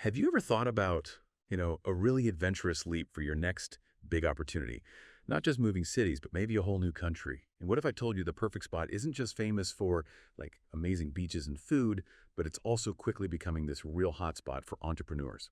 Have you ever thought about, a really adventurous leap for your next big opportunity? Not just moving cities, but maybe a whole new country. And what if I told you the perfect spot isn't just famous for like amazing beaches and food, but it's also quickly becoming this real hotspot for entrepreneurs?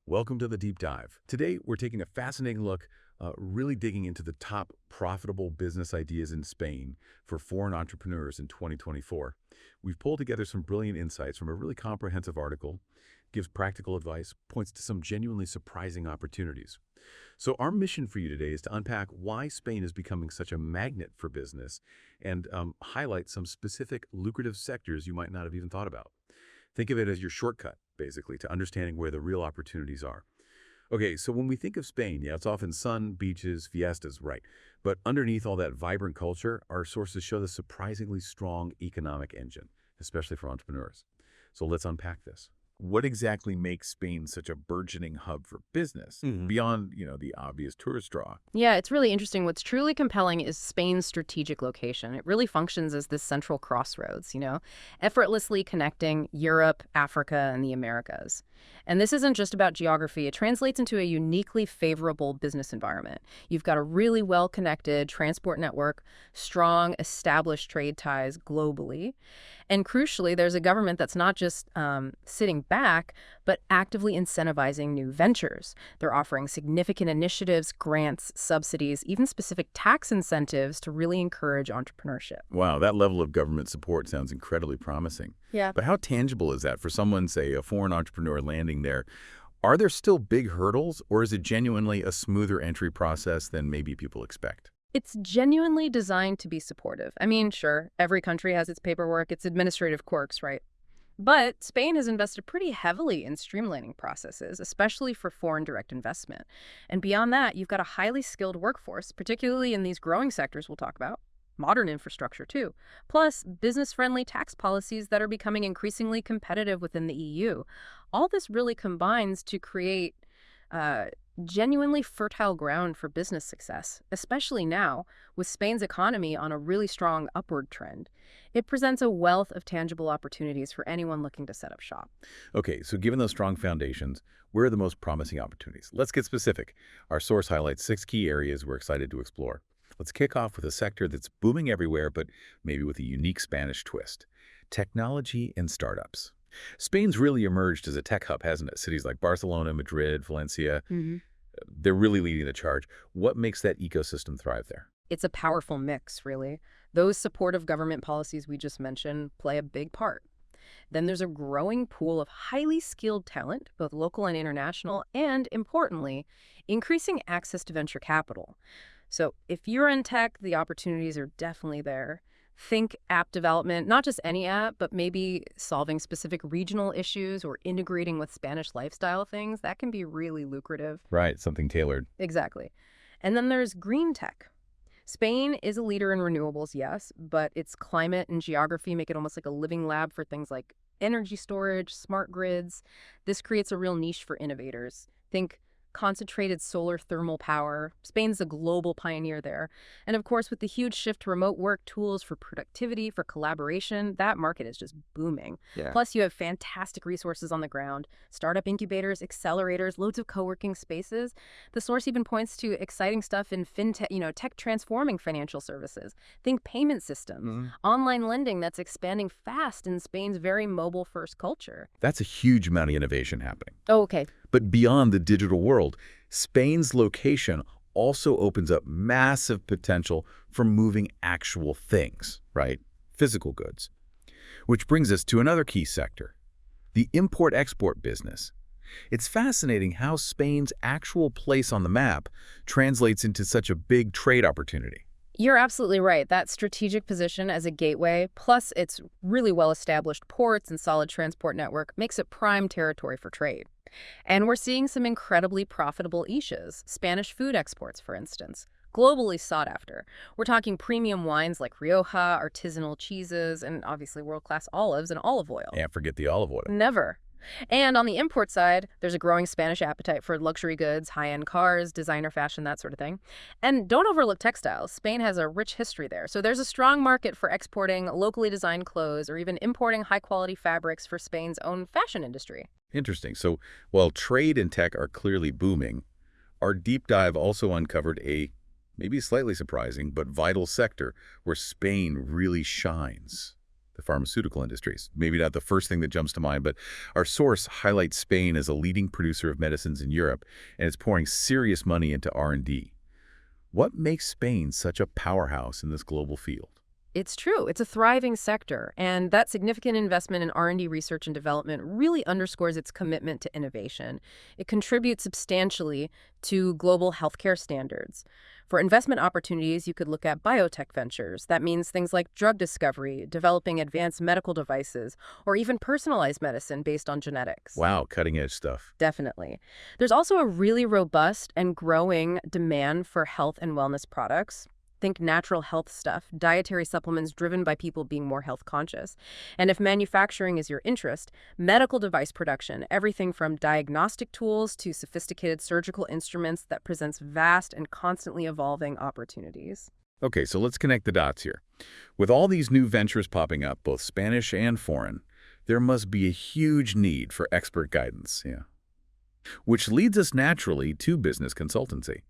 Welcome to the deep dive. Today, we're taking a fascinating look, really digging into the top profitable business ideas in Spain for foreign entrepreneurs in 2024. We've pulled together some brilliant insights from a really comprehensive article, gives practical advice, points to some genuinely surprising opportunities. So our mission for you today is to unpack why Spain is becoming such a magnet for business and highlight some specific lucrative sectors you might not have even thought about. Think of it as your shortcut, basically, to understanding where the real opportunities are. Okay, so when we think of Spain, yeah, it's often sun, beaches, fiestas, right? But underneath all that vibrant culture, our sources show the surprisingly strong economic engine, especially for entrepreneurs. So let's unpack this. What exactly makes Spain such a burgeoning hub for business, beyond, the obvious tourist draw? Yeah, it's really interesting. What's truly compelling is Spain's strategic location. It really functions as this central crossroads, effortlessly connecting Europe, Africa, and the Americas. And this isn't just about geography. It translates into a uniquely favorable business environment. You've got a really well-connected transport network, strong, established trade ties globally. And crucially, there's a government that's not just sitting back, but actively incentivizing new ventures. They're offering significant initiatives, grants, subsidies, even specific tax incentives to really encourage entrepreneurship. Wow, that level of government support sounds incredibly promising. Yeah. But how tangible is that for someone, say, a foreign entrepreneur landing there? Are there still big hurdles, or is it genuinely a smoother entry process than maybe people expect? It's genuinely designed to be supportive. I mean, sure, every country has its paperwork, its administrative quirks, right? But Spain has invested pretty heavily in streamlining processes, especially for foreign direct investment. And beyond that, you've got a highly skilled workforce, particularly in these growing sectors we'll talk about. Modern infrastructure, too. Plus, business-friendly tax policies that are becoming increasingly competitive within the EU. All this really combines to create genuinely fertile ground for business success, especially now, with Spain's economy on a really strong upward trend. It presents a wealth of tangible opportunities for anyone looking to set up shop. Okay, so given those strong foundations, where are the most promising opportunities? Let's get specific. Our source highlights 6 key areas we're excited to explore. Let's kick off with a sector that's booming everywhere, but maybe with a unique Spanish twist: technology and startups. Spain's really emerged as a tech hub, hasn't it? Cities like Barcelona, Madrid, Valencia, they're really leading the charge. What makes that ecosystem thrive there? It's a powerful mix, really. Those supportive government policies we just mentioned play a big part. Then there's a growing pool of highly skilled talent, both local and international, and, importantly, increasing access to venture capital. So if you're in tech, the opportunities are definitely there. Think app development, not just any app, but maybe solving specific regional issues or integrating with Spanish lifestyle things. That can be really lucrative. Right, something tailored. Exactly. And then there's green tech. Spain is a leader in renewables, yes, but its climate and geography make it almost like a living lab for things like energy storage, smart grids. This creates a real niche for innovators. Think concentrated solar thermal power. Spain's a global pioneer there. And of course, with the huge shift to remote work, tools for productivity, for collaboration, that market is just booming. Yeah. Plus, you have fantastic resources on the ground, startup incubators, accelerators, loads of co-working spaces. The source even points to exciting stuff in fintech, tech transforming financial services. Think payment systems, online lending that's expanding fast in Spain's very mobile-first culture. That's a huge amount of innovation happening. Oh, okay. But beyond the digital world, Spain's location also opens up massive potential for moving actual things, right? Physical goods. Which brings us to another key sector, the import-export business. It's fascinating how Spain's actual place on the map translates into such a big trade opportunity. You're absolutely right. That strategic position as a gateway, plus its really well-established ports and solid transport network, makes it prime territory for trade. And we're seeing some incredibly profitable niches, Spanish food exports, for instance, globally sought after. We're talking premium wines like Rioja, artisanal cheeses, and obviously world-class olives and olive oil. And forget the olive oil. Never. And on the import side, there's a growing Spanish appetite for luxury goods, high-end cars, designer fashion, that sort of thing. And don't overlook textiles. Spain has a rich history there. So there's a strong market for exporting locally designed clothes or even importing high-quality fabrics for Spain's own fashion industry. Interesting. So while trade and tech are clearly booming, our deep dive also uncovered a maybe slightly surprising but vital sector where Spain really shines. The pharmaceutical industries. Maybe not the first thing that jumps to mind, but our source highlights Spain as a leading producer of medicines in Europe, and it's pouring serious money into R&D. What makes Spain such a powerhouse in this global field? It's true. It's a thriving sector, and that significant investment in R&D research and development really underscores its commitment to innovation. It contributes substantially to global healthcare standards. For investment opportunities, you could look at biotech ventures. That means things like drug discovery, developing advanced medical devices, or even personalized medicine based on genetics. Wow, cutting-edge stuff. Definitely. There's also a really robust and growing demand for health and wellness products. Think natural health stuff, dietary supplements driven by people being more health conscious. And if manufacturing is your interest, medical device production, everything from diagnostic tools to sophisticated surgical instruments that presents vast and constantly evolving opportunities. Okay, so let's connect the dots here. With all these new ventures popping up, both Spanish and foreign, there must be a huge need for expert guidance, yeah. Which leads us naturally to business consultancy.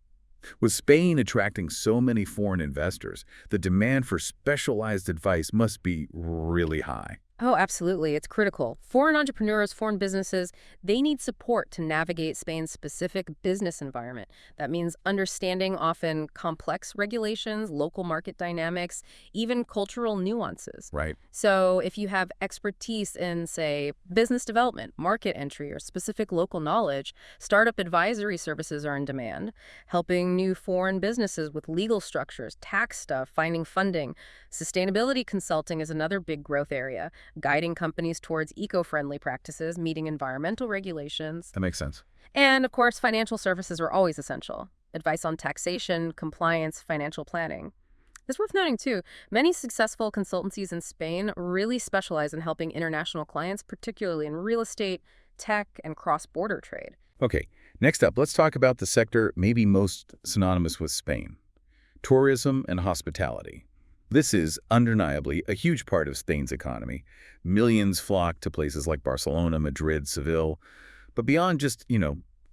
With Spain attracting so many foreign investors, the demand for specialized advice must be really high. Oh, absolutely. It's critical. Foreign entrepreneurs, foreign businesses, they need support to navigate Spain's specific business environment. That means understanding often complex regulations, local market dynamics, even cultural nuances. Right. So if you have expertise in, say, business development, market entry, or specific local knowledge, startup advisory services are in demand, helping new foreign businesses with legal structures, tax stuff, finding funding. Sustainability consulting is another big growth area, guiding companies towards eco-friendly practices, meeting environmental regulations. That makes sense. And, of course, financial services are always essential. Advice on taxation, compliance, financial planning. It's worth noting, too, many successful consultancies in Spain really specialize in helping international clients, particularly in real estate, tech, and cross-border trade. Okay, next up, let's talk about the sector maybe most synonymous with Spain, tourism and hospitality. This is undeniably a huge part of Spain's economy. Millions flock to places like Barcelona, Madrid, Seville. But beyond just,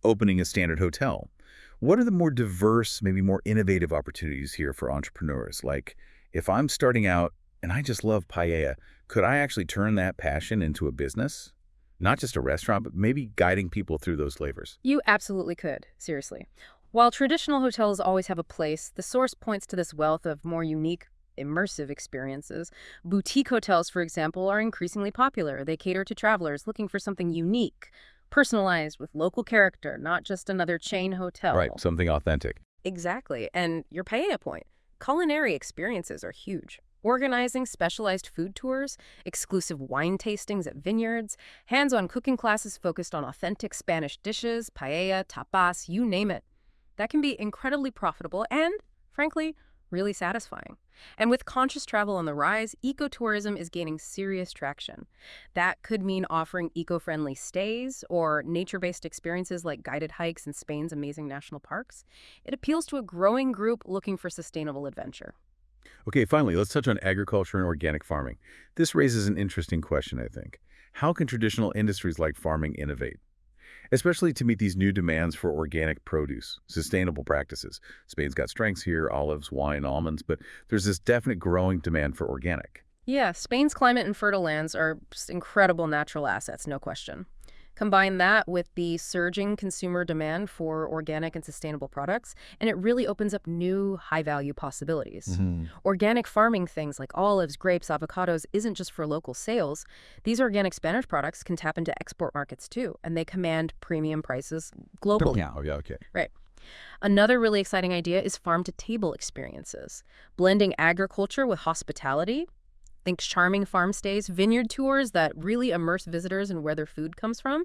opening a standard hotel, what are the more diverse, maybe more innovative opportunities here for entrepreneurs? Like, if I'm starting out and I just love paella, could I actually turn that passion into a business? Not just a restaurant, but maybe guiding people through those flavors. You absolutely could, seriously. While traditional hotels always have a place, the source points to this wealth of more unique, immersive experiences. Boutique hotels, for example, are increasingly popular. They cater to travelers looking for something unique, personalized with local character, not just another chain hotel. Right, something authentic. Exactly. And your paella point. Culinary experiences are huge. Organizing specialized food tours, exclusive wine tastings at vineyards, hands-on cooking classes focused on authentic Spanish dishes, paella, tapas, you name it. That can be incredibly profitable and, frankly, really satisfying. And with conscious travel on the rise, ecotourism is gaining serious traction. That could mean offering eco-friendly stays or nature-based experiences like guided hikes in Spain's amazing national parks. It appeals to a growing group looking for sustainable adventure. Okay, finally, let's touch on agriculture and organic farming. This raises an interesting question, I think. How can traditional industries like farming innovate? Especially to meet these new demands for organic produce, sustainable practices. Spain's got strengths here, olives, wine, almonds, but there's this definite growing demand for organic. Yeah, Spain's climate and fertile lands are just incredible natural assets, no question. Combine that with the surging consumer demand for organic and sustainable products, and it really opens up new high-value possibilities. Organic farming things like olives, grapes, avocados isn't just for local sales. These organic Spanish products can tap into export markets too, and they command premium prices globally. Yeah, okay. Right. Another really exciting idea is farm-to-table experiences, blending agriculture with hospitality. Think charming farm stays, vineyard tours that really immerse visitors in where their food comes from.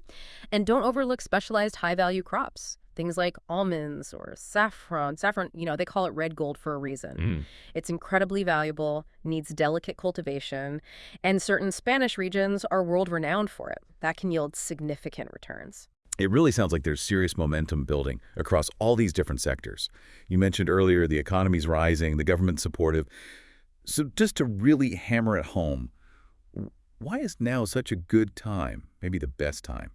And don't overlook specialized high-value crops. Things like almonds or saffron. Saffron, they call it red gold for a reason. It's incredibly valuable, needs delicate cultivation, and certain Spanish regions are world-renowned for it. That can yield significant returns. It really sounds like there's serious momentum building across all these different sectors. You mentioned earlier the economy's rising, the government's supportive. So just to really hammer it home, why is now such a good time, maybe the best time,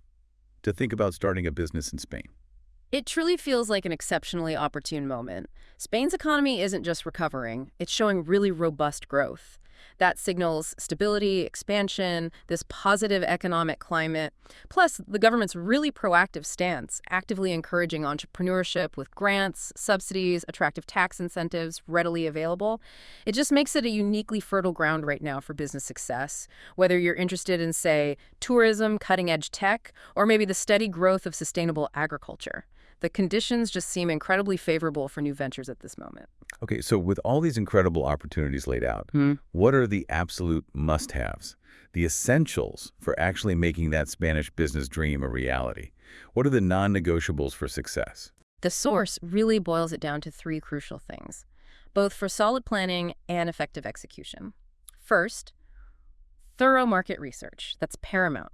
to think about starting a business in Spain? It truly feels like an exceptionally opportune moment. Spain's economy isn't just recovering, it's showing really robust growth. That signals stability, expansion, this positive economic climate. Plus, the government's really proactive stance, actively encouraging entrepreneurship with grants, subsidies, attractive tax incentives readily available. It just makes it a uniquely fertile ground right now for business success, whether you're interested in, say, tourism, cutting-edge tech, or maybe the steady growth of sustainable agriculture. The conditions just seem incredibly favorable for new ventures at this moment. Okay, so with all these incredible opportunities laid out, what are the absolute must-haves, the essentials for actually making that Spanish business dream a reality? What are the non-negotiables for success? The source really boils it down to three crucial things, both for solid planning and effective execution. First, thorough market research. That's paramount.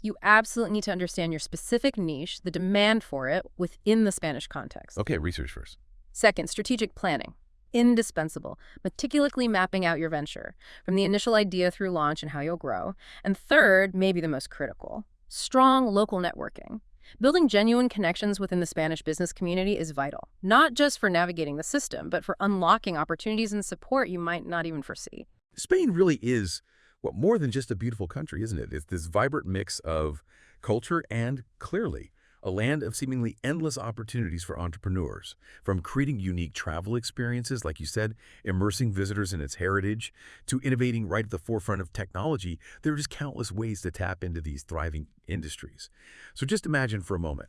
You absolutely need to understand your specific niche, the demand for it within the Spanish context. Okay, research first. Second, strategic planning. Indispensable. Meticulously mapping out your venture, from the initial idea through launch and how you'll grow. And third, maybe the most critical, strong local networking. Building genuine connections within the Spanish business community is vital, not just for navigating the system, but for unlocking opportunities and support you might not even foresee. Spain really is, well, more than just a beautiful country, isn't it? It's this vibrant mix of culture and, clearly, a land of seemingly endless opportunities for entrepreneurs. From creating unique travel experiences, like you said, immersing visitors in its heritage, to innovating right at the forefront of technology, there are just countless ways to tap into these thriving industries. So just imagine for a moment,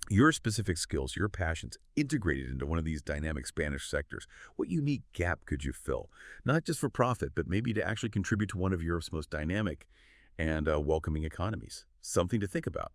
your specific skills, your passions integrated into one of these dynamic Spanish sectors. What unique gap could you fill? Not just for profit, but maybe to actually contribute to one of Europe's most dynamic and welcoming economies. Something to think about.